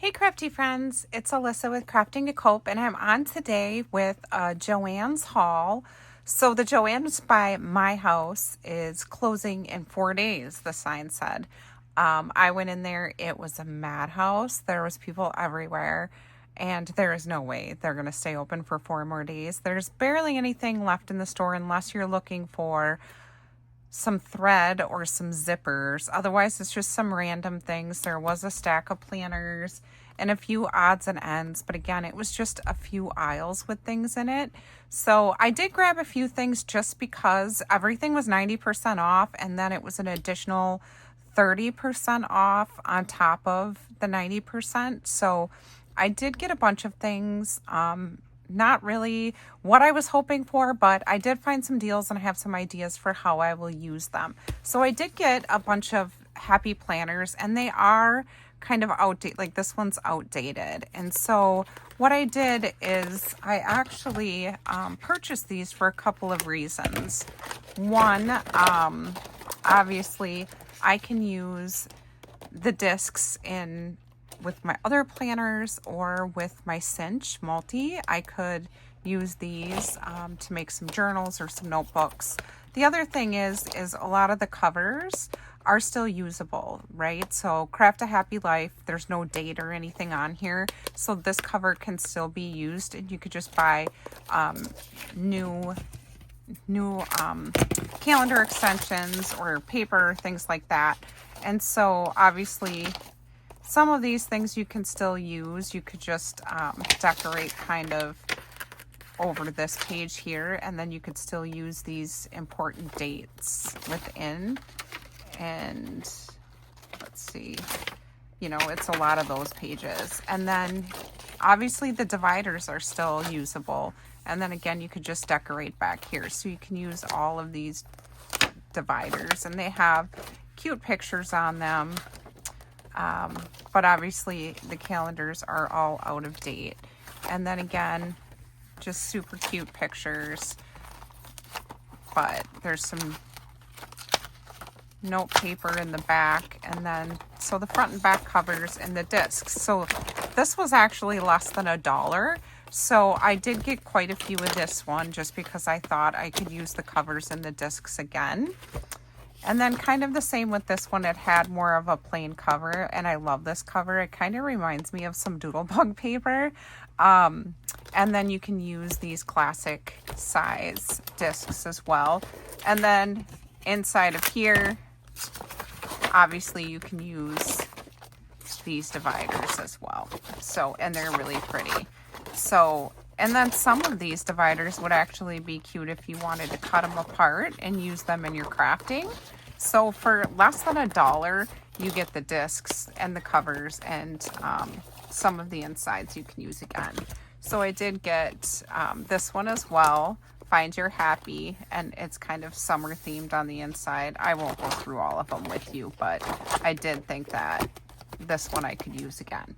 Hey crafty friends, it's Alyssa with Crafting to Cope, and I'm on today with Joann's haul. So the Joann's by my house is closing in 4 days, the sign said. I went in there, it was a madhouse. There was people everywhere, and there is no way they're going to stay open for 4 more days. There's barely anything left in the store unless you're looking for some thread or some zippers. Otherwise, it's just some random things. There was a stack of planners and a few odds and ends, but again, it was just a few aisles with things in it. So I did grab a few things just because everything was 90% off, and then it was an additional 30% off on top of the 90%. So I did get a bunch of things. Not really what I was hoping for, but I did find some deals and I have some ideas for how I will use them. So I did get a bunch of happy planners, and they are kind of outdated. Like this one's outdated. And so what I did is I actually purchased these for a couple of reasons. One, obviously I can use the discs in with my other planners or with my cinch multi. I could use these to make some journals or some notebooks. The other thing is a lot of the covers are still usable, right? So Craft a Happy Life, there's no date or anything on here, so this cover can still be used, and you could just buy new calendar extensions or paper, things like that. And so obviously some of these things you can still use. You could just decorate kind of over this page here, and then you could still use these important dates within. And let's see, it's a lot of those pages. And then obviously the dividers are still usable. And then again, you could just decorate back here. So you can use all of these dividers, and they have cute pictures on them. But obviously the calendars are all out of date. And then again, just super cute pictures. But there's some note paper in the back, and then so the front and back covers and the discs. So this was actually less than $1. So I did get quite a few of this one just because I thought I could use the covers and the discs again. And then kind of the same with this one. It had more of a plain cover, and I love this cover. It kind of reminds me of some doodlebug paper. And then you can use these classic size discs as well. And then inside of here, obviously you can use these dividers as well. So, and they're really pretty. So, and then some of these dividers would actually be cute if you wanted to cut them apart and use them in your crafting. So for less than $1, you get the discs and the covers, and some of the insides you can use again. So I did get this one as well, Find Your Happy, and it's kind of summer themed on the inside. I won't go through all of them with you, but I did think that this one I could use again.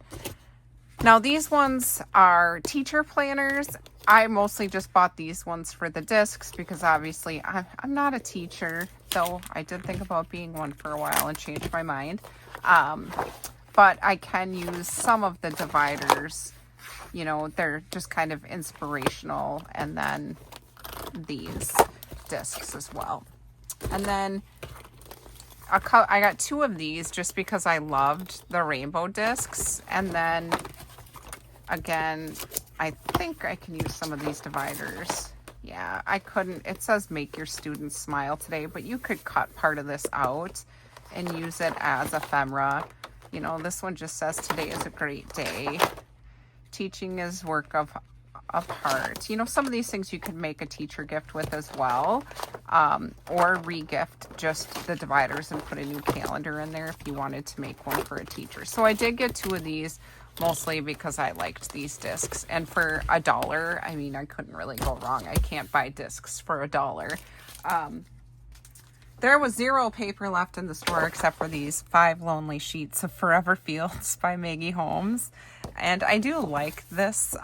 Now these ones are teacher planners. I mostly just bought these ones for the discs because obviously I'm not a teacher, though I did think about being one for a while and changed my mind. But I can use some of the dividers. They're just kind of inspirational, and then these discs as well. And then I got 2 of these just because I loved the rainbow discs. And then again, I think I can use some of these dividers. Yeah, I couldn't. It says make your students smile today, but you could cut part of this out and use it as ephemera. This one just says today is a great day. Teaching is work of heart. Some of these things you could make a teacher gift with as well, or re-gift just the dividers and put a new calendar in there if you wanted to make one for a teacher. So I did get 2 of these, mostly because I liked these discs, and for $1, I mean, I couldn't really go wrong. I can't buy discs for $1. There was 0 paper left in the store except for these 5 lonely sheets of Forever Fields by Maggie Holmes. And I do like this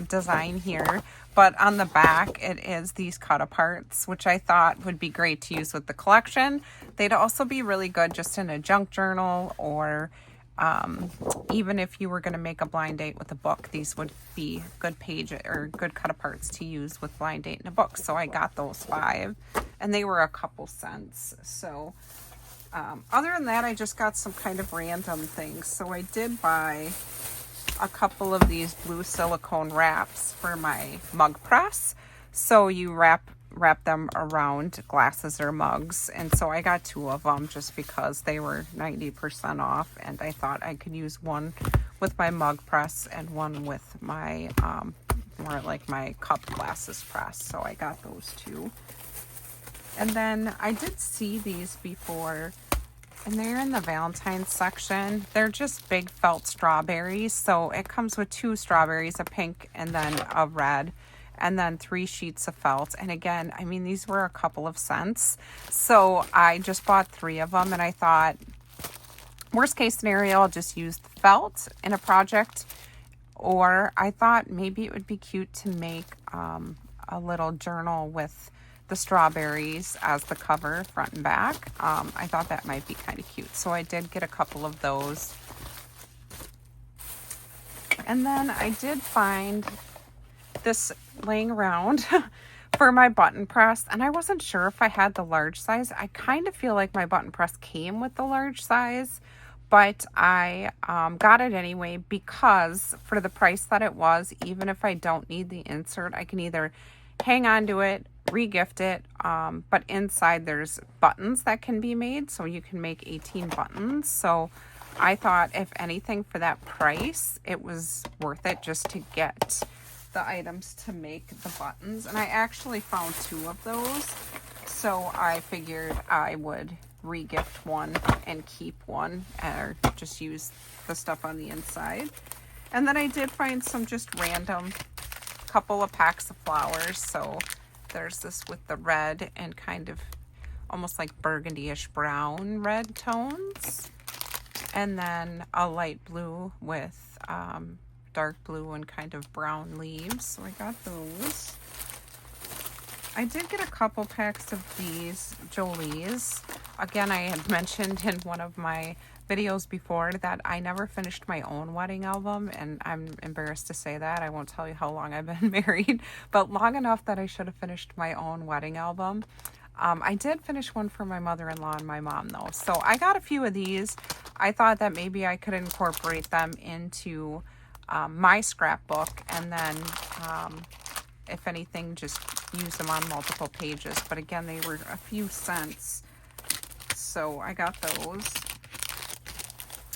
design here, but on the back it is these cut aparts, which I thought would be great to use with the collection. They'd also be really good just in a junk journal or even if you were going to make a blind date with a book, these would be good page or good cut aparts to use with blind date in a book. So I got those 5 and they were a couple cents. So other than that, I just got some kind of random things. So I did buy a couple of these blue silicone wraps for my mug press. So you wrap them around glasses or mugs, and so I got 2 of them just because they were 90% off, and I thought I could use one with my mug press and one with my more like my cup glasses press. So I got those 2. And then I did see these before, and they're in the Valentine's section. They're just big felt strawberries. So it comes with 2 strawberries, a pink and then a red, and then 3 sheets of felt. And again, I mean, these were a couple of cents. So I just bought 3 of them, and I thought, worst case scenario, I'll just use the felt in a project. Or I thought maybe it would be cute to make a little journal with the strawberries as the cover, front and back. I thought that might be kind of cute. So I did get a couple of those. And then I did find this laying around for my button press, and I wasn't sure if I had the large size. I kind of feel like my button press came with the large size, but I got it anyway because for the price that it was, even if I don't need the insert, I can either hang on to it, re-gift it, but inside there's buttons that can be made, so you can make 18 buttons. So I thought, if anything, for that price, it was worth it just to get the items to make the buttons. And I actually found 2 of those, so I figured I would re-gift one and keep one, or just use the stuff on the inside. And then I did find some just random couple of packs of flowers. So there's this with the red and kind of almost like burgundy-ish brown red tones, and then a light blue with dark blue and kind of brown leaves. So I got those. I did get a couple packs of these Jolie's. Again, I had mentioned in one of my videos before that I never finished my own wedding album, and I'm embarrassed to say that. I won't tell you how long I've been married, but long enough that I should have finished my own wedding album. I did finish one for my mother-in-law and my mom, though. So I got a few of these. I thought that maybe I could incorporate them into my scrapbook, and then if anything, just use them on multiple pages. But again, they were a few cents, so I got those.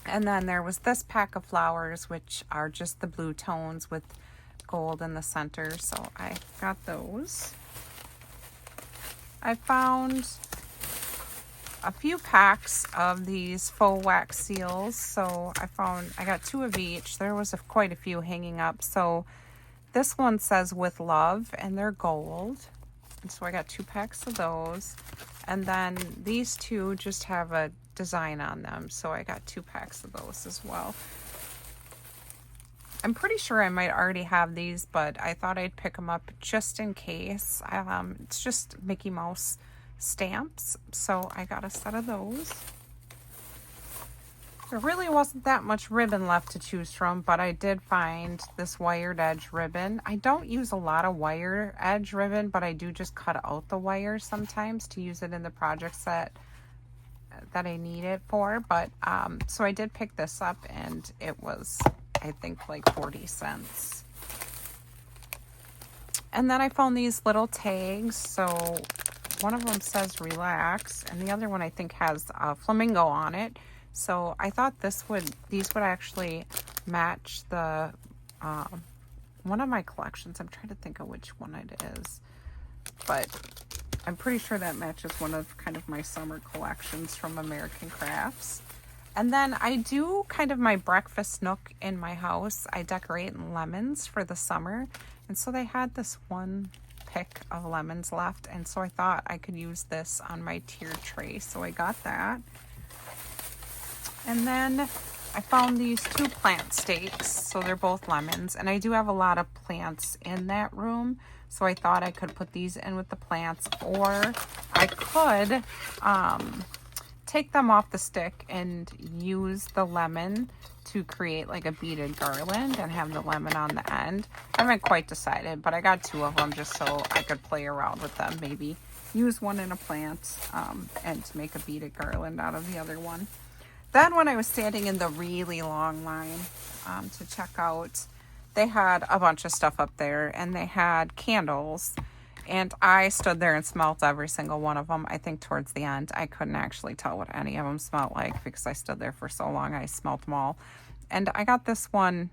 And then there was this pack of flowers, which are just the blue tones with gold in the center, so I got those. I found a few packs of these faux wax seals, so I got 2 of each. There was quite a few hanging up. So this one says "with love," and they're gold, and so I got 2 packs of those. And then these 2 just have a design on them, so I got 2 packs of those as well. I'm pretty sure I might already have these, but I thought I'd pick them up just in case. It's just Mickey Mouse stamps, so I got a set of those. There really wasn't that much ribbon left to choose from, but I did find this wired edge ribbon. I don't use a lot of wire edge ribbon, but I do just cut out the wires sometimes to use it in the projects that I need it for. But so I did pick this up, and it was, I think, like 40 cents. And then I found these little tags. So one of them says "relax," and the other one I think has a flamingo on it. So I thought these would actually match the one of my collections. I'm trying to think of which one it is, but I'm pretty sure that matches one of kind of my summer collections from American Crafts. And then I do kind of my breakfast nook in my house. I decorate in lemons for the summer, and so they had this one pick of lemons left, and so I thought I could use this on my tier tray, so I got that. And then I found these 2 plant stakes, so they're both lemons, and I do have a lot of plants in that room, so I thought I could put these in with the plants, or I could take them off the stick and use the lemon to create like a beaded garland and have the lemon on the end. I haven't quite decided, but I got 2 of them just so I could play around with them. Maybe use one in a plant and make a beaded garland out of the other one. Then when I was standing in the really long line to check out, they had a bunch of stuff up there and they had candles. And I stood there and smelt every single one of them. I think towards the end, I couldn't actually tell what any of them smelled like because I stood there for so long. I smelt them all. And I got this one.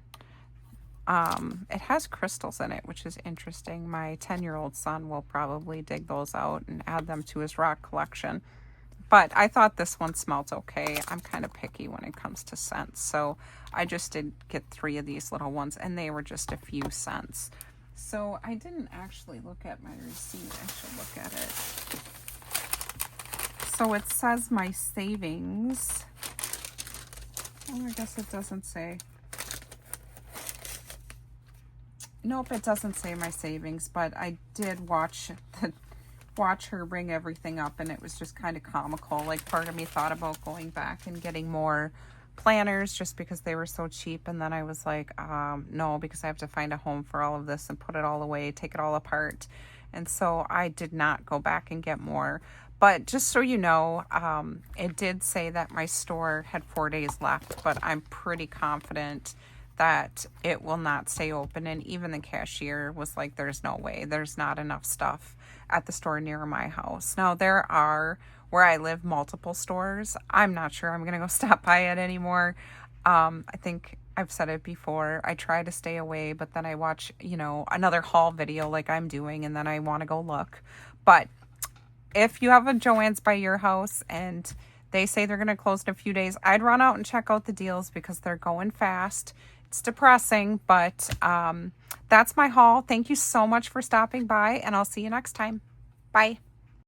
It has crystals in it, which is interesting. My 10-year-old son will probably dig those out and add them to his rock collection. But I thought this one smelled okay. I'm kind of picky when it comes to scents. So I just did get 3 of these little ones, and they were just a few cents. So I didn't actually look at my receipt. I should look at it. So it says my savings. Oh, I guess it doesn't say. Nope, it doesn't say my savings, but I did watch her ring everything up, and it was just kind of comical. Like, part of me thought about going back and getting more planners just because they were so cheap, and then I was like, no, because I have to find a home for all of this and put it all away, take it all apart. And so I did not go back and get more. But just so you know, it did say that my store had 4 days left, but I'm pretty confident that it will not stay open. And even the cashier was like, there's no way, there's not enough stuff at the store near my house. Now, there are, where I live, multiple stores. I'm not sure I'm going to go stop by it anymore. I think I've said it before. I try to stay away, but then I watch, another haul video like I'm doing, and then I want to go look. But if you have a Joann's by your house and they say they're going to close in a few days, I'd run out and check out the deals because they're going fast. It's depressing, but that's my haul. Thank you so much for stopping by, and I'll see you next time. Bye.